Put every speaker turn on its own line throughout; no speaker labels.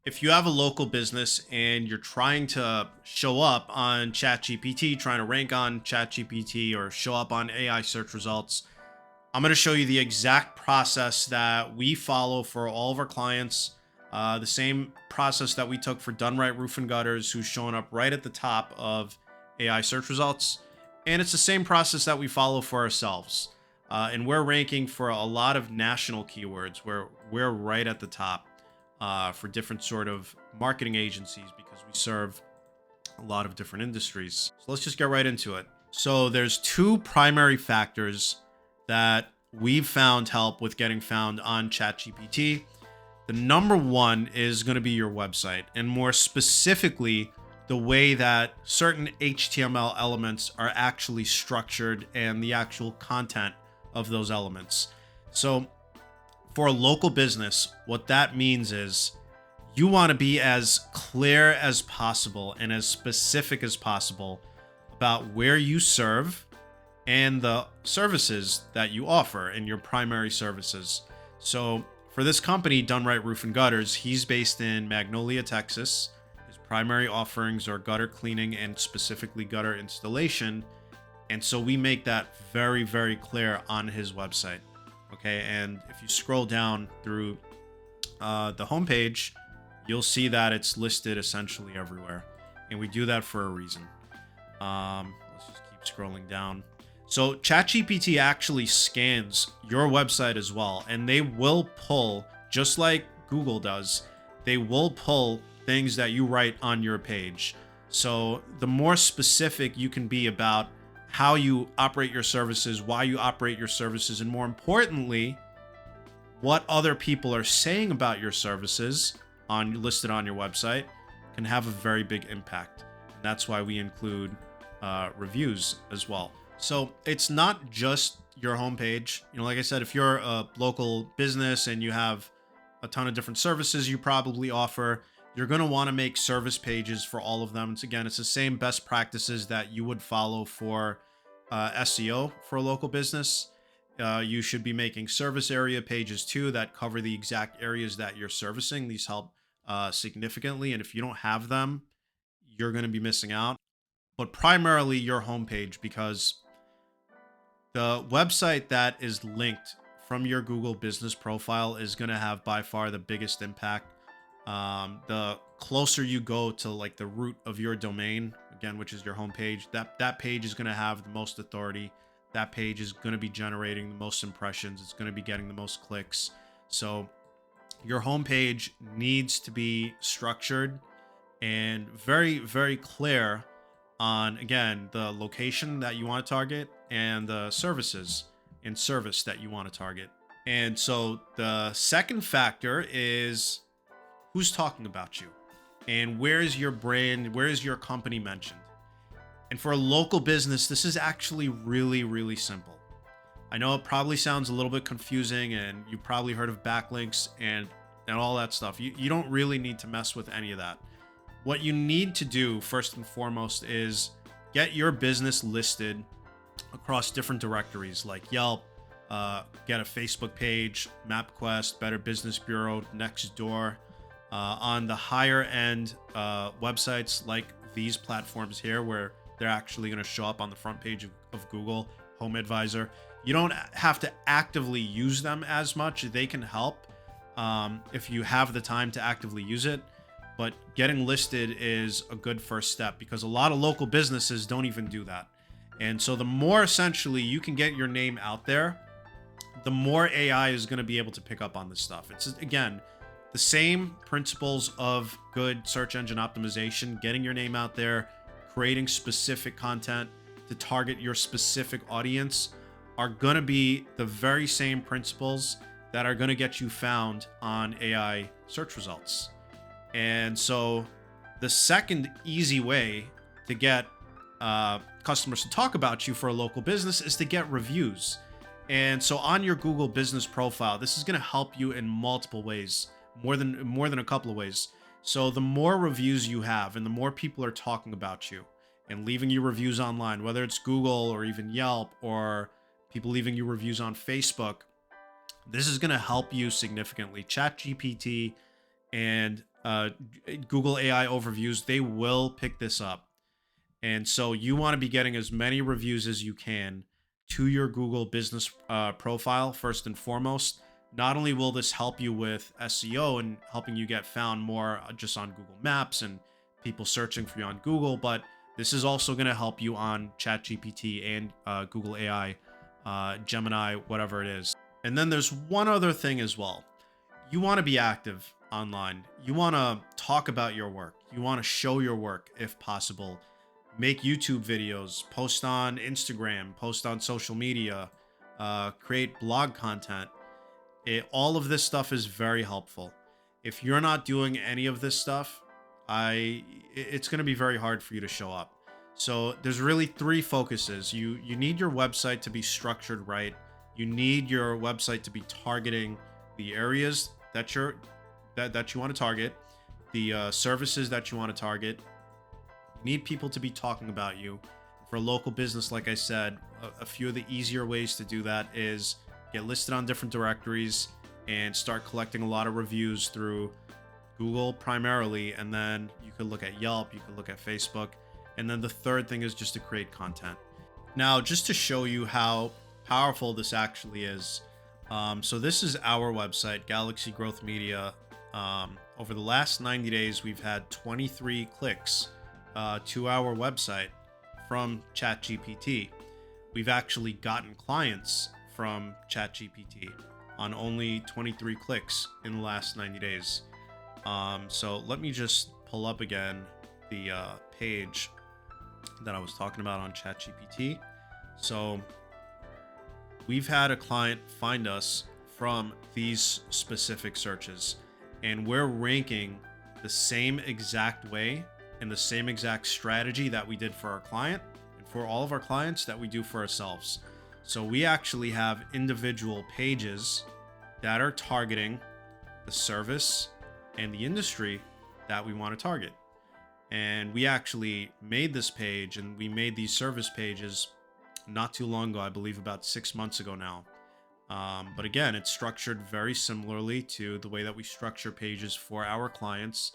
If you have a local business and you're trying to show up on ChatGPT, trying to rank on ChatGPT or show up on AI search results, I'm going to show you the exact process that we follow for all of our clients. The same process that we took for Done Right Roof and Gutters, who's showing up right at the top of AI search results. And it's the same process that we follow for ourselves. And we're ranking for a lot of national keywords where we're right at the top for different sort of marketing agencies because we serve a lot of different industries. So let's just get right into it. So there's two primary factors that we've found help with getting found on ChatGPT. The number one is going to be your website, and more specifically, the way that certain HTML elements are actually structured and the actual content of those elements. So for a local business, what that means is you want to be as clear as possible and as specific as possible about where you serve and the services that you offer in your primary services. So for this company, Done Right Roof and Gutters, he's based in Magnolia, Texas. His primary offerings are gutter cleaning and specifically gutter installation. And so we make that very, very clear on his website. Okay. And if you scroll down through the homepage, you'll see that it's listed essentially everywhere. And we do that for a reason. Let's just keep scrolling down. So ChatGPT actually scans your website as well, and they will pull, just like Google does, they will pull things that you write on your page. So the more specific you can be about how you operate your services, why you operate your services, and more importantly, what other people are saying about your services listed on your website can have a very big impact. And that's why we include reviews as well. So it's not just your homepage. Like I said, if you're a local business and you have a ton of different services you probably offer, you're going to want to make service pages for all of them. It's the same best practices that you would follow for SEO for a local business. You should be making service area pages too that cover the exact areas that you're servicing. These help significantly. And if you don't have them, you're going to be missing out. But primarily your homepage, because the website that is linked from your Google business profile is going to have by far the biggest impact. The closer you go to like the root of your domain, again, which is your homepage, that page is going to have the most authority. That page is going to be generating the most impressions. It's going to be getting the most clicks. So your homepage needs to be structured and very, very clear on, again, the location that you want to target and the services and service that you want to target. And so the second factor is who's talking about you and where is your brand, where is your company mentioned? And for a local business, this is actually really, really simple. I know it probably sounds a little bit confusing and you probably heard of backlinks and all that stuff. You don't really need to mess with any of that. What you need to do first and foremost is get your business listed across different directories like Yelp, get a Facebook page, MapQuest, Better Business Bureau, Nextdoor, on the higher end websites like these platforms here where they're actually going to show up on the front page of Google, Home Advisor. You don't have to actively use them as much. They can help if you have the time to actively use it. But getting listed is a good first step because a lot of local businesses don't even do that. And so the more essentially you can get your name out there, the more AI is going to be able to pick up on this stuff. It's, again, the same principles of good search engine optimization, getting your name out there, creating specific content to target your specific audience are going to be the very same principles that are going to get you found on AI search results. And so the second easy way to get customers to talk about you for a local business is to get reviews. And so on your Google business profile, this is going to help you in multiple ways, more than a couple of ways. So the more reviews you have and the more people are talking about you and leaving you reviews online, whether it's Google or even Yelp or people leaving you reviews on Facebook, this is going to help you significantly. ChatGPT and uh, Google AI overviews, they will pick this up. And so you want to be getting as many reviews as you can to your Google business profile, first and foremost. Not only will this help you with SEO and helping you get found more just on Google Maps and people searching for you on Google, but this is also going to help you on ChatGPT and Google AI, Gemini, whatever it is. And then there's one other thing as well. You want to be active online. You want to talk about your work. You want to show your work if possible. Make YouTube videos, post on Instagram, post on social media, create blog content. All of this stuff is very helpful. If you're not doing any of this stuff, it's going to be very hard for you to show up. So there's really three focuses. You need your website to be structured right. You need your website to be targeting the areas that you want to target, the services that you want to target. You need people to be talking about you. For a local business, like I said, a few of the easier ways to do that is get listed on different directories and start collecting a lot of reviews through Google primarily, and then you could look at Yelp, you could look at Facebook, and then the third thing is just to create content. Now, just to show you how powerful this actually is, so this is our website, Galaxy Growth Media. Over the last 90 days, we've had 23 clicks to our website from ChatGPT. We've actually gotten clients from ChatGPT on only 23 clicks in the last 90 days. So let me just pull up again the page that I was talking about on ChatGPT. So we've had a client find us from these specific searches, and we're ranking the same exact way and the same exact strategy that we did for our client and for all of our clients that we do for ourselves. So we actually have individual pages that are targeting the service and the industry that we want to target. And we actually made this page, and we made these service pages not too long ago, I believe about 6 months ago now. But again, it's structured very similarly to the way that we structure pages for our clients.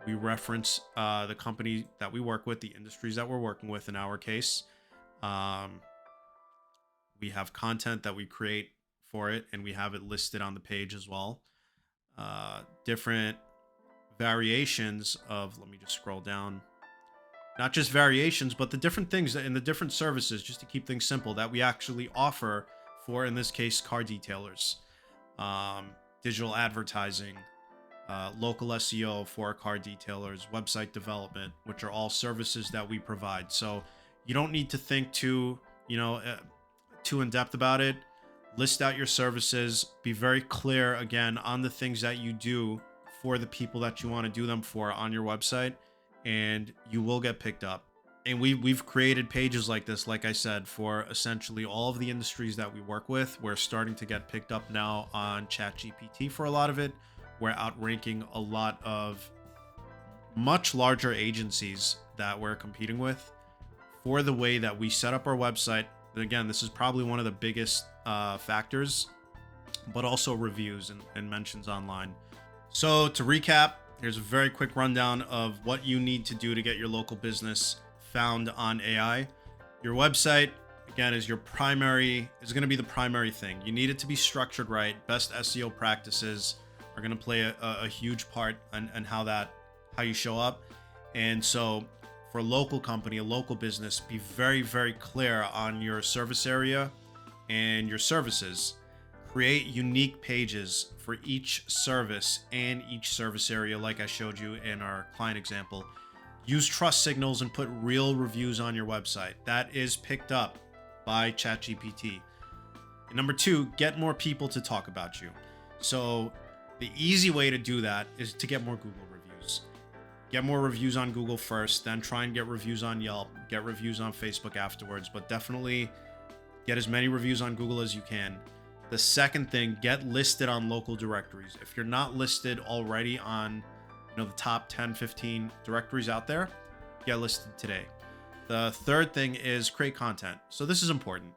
We reference the company that we work with, the industries that we're working with in our case. We have content that we create for it, and we have it listed on the page as well. Different variations of, let me just scroll down. Not just variations, but the different things in the different services, just to keep things simple, that we actually offer for, in this case, car detailers, digital advertising, local SEO for car detailers, website development, which are all services that we provide. So you don't need to think too in depth about it. List out your services, be very clear again on the things that you do for the people that you want to do them for on your website, and you will get picked up. And we've created pages like this, like I said, for essentially all of the industries that we work with. We're starting to get picked up now on ChatGPT for a lot of it. We're outranking a lot of much larger agencies that we're competing with for the way that we set up our website. And again, this is probably one of the biggest factors, but also reviews and mentions online. So to recap, here's a very quick rundown of what you need to do to get your local business found on AI. Your website, again, is going to be the primary thing. You need it to be structured right. Best SEO practices are going to play a huge part in how you show up. And so for a local company, a local business, be very, very clear on your service area and your services. Create unique pages for each service and each service area, like I showed you in our client example. Use trust signals and put real reviews on your website. That is picked up by ChatGPT. And number 2, get more people to talk about you. So the easy way to do that is to get more Google reviews. Get more reviews on Google first, then try and get reviews on Yelp, get reviews on Facebook afterwards, but definitely get as many reviews on Google as you can. The second thing, get listed on local directories. If you're not listed already on the top 10, 15 directories out there, get listed today. The third thing is create content. So this is important.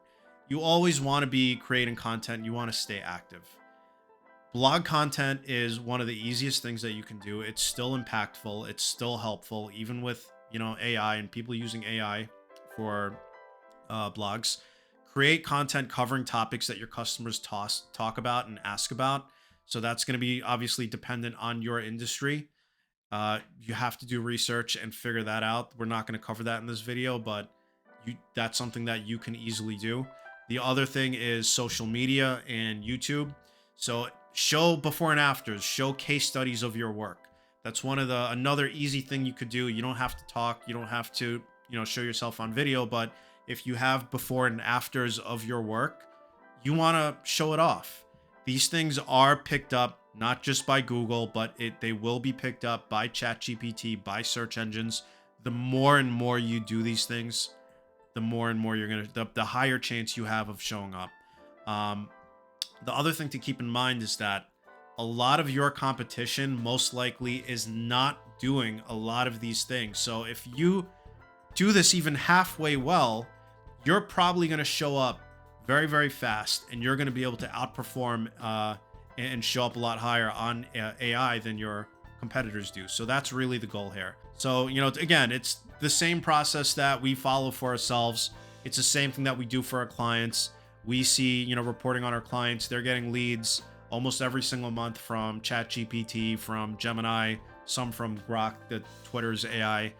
You always want to be creating content. You want to stay active. Blog content is one of the easiest things that you can do. It's still impactful. It's still helpful, even with, AI and people using AI for blogs. Create content covering topics that your customers talk about and ask about. So that's going to be obviously dependent on your industry. You have to do research and figure that out. We're not going to cover that in this video, but that's something that you can easily do. The other thing is social media and YouTube. So show before and afters, show case studies of your work. That's another easy thing you could do. You don't have to talk, you don't have to, show yourself on video, but if you have before and afters of your work, you want to show it off. These things are picked up not just by Google, but they will be picked up by ChatGPT, by search engines. The more and more you do these things, the more and more the higher chance you have of showing up. Um, the other thing to keep in mind is that a lot of your competition most likely is not doing a lot of these things. So if you do this even halfway well, you're probably going to show up very, very fast, and you're going to be able to outperform and show up a lot higher on AI than your competitors do. So that's really the goal here. So, again, it's the same process that we follow for ourselves. It's the same thing that we do for our clients. We see, reporting on our clients, they're getting leads almost every single month from ChatGPT, from Gemini, some from Grok, the Twitter's AI.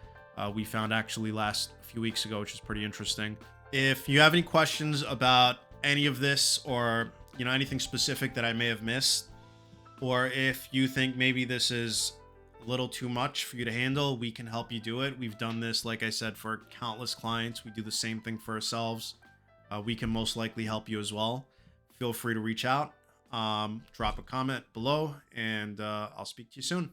We found actually last few weeks ago, which is pretty interesting. If you have any questions about any of this, or anything specific that I may have missed, or if you think maybe this is a little too much for you to handle, we can help you do it. We've done this, like I said, for countless clients. We do the same thing for ourselves. We can most likely help you as well. Feel free to reach out, drop a comment below, and I'll speak to you soon.